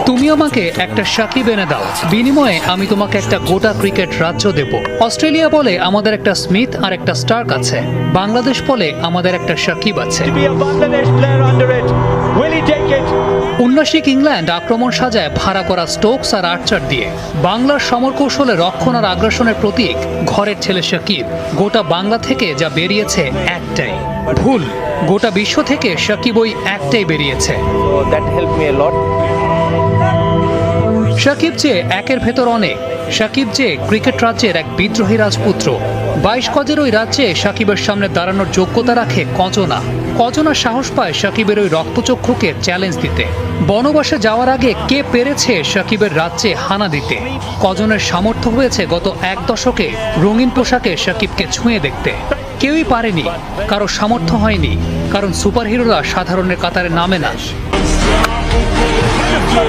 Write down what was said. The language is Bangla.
তুমি আমাকে একটা সাকিব এনে দাও, বিনিময়ে আমি তোমাকে একটা গোটা ক্রিকেট রাজ্য দেব। অস্ট্রেলিয়া বলে আমাদের একটা স্মিথ আর একটা স্টার্ক আছে, বাংলাদেশ বলে আমাদের একটা সাকিব আছে। উন্নাসিক ইংল্যান্ড আক্রমণ সাজায় ভাড়া করা স্টোকস আর আর্চার দিয়ে। বাংলার সমর কৌশলে রক্ষণ আর আগ্রাসনের প্রতীক ঘরের ছেলে সাকিব। গোটা বাংলা থেকে যা বেরিয়েছে একটাই, ভুল। গোটা বিশ্ব থেকে সাকিব ওই একটাই বেরিয়েছে। সাকিব যে একের ভেতর অনেক, সাকিব যে ক্রিকেট রাজ্যের এক বিদ্রোহী রাজপুত্র। 22 গজের ওই রাজ্যে সাকিবের সামনে দাঁড়ানোর যোগ্যতা রাখে কজনা। কজনা সাহস পায় সাকিবের ওই রক্তচক্ষুকে চ্যালেঞ্জ দিতে। বনবাসে যাওয়ার আগে কে পেরেছে সাকিবের রাজ্যে হানা দিতে? কজনের সামর্থ্য হয়েছে গত এক দশকে রঙিন পোশাকে সাকিবকে ছুঁয়ে দেখতে। কেউই পারেনি, কারো সামর্থ্য হয়নি, কারণ সুপারহিরোরা সাধারণের কাতারে নামে না।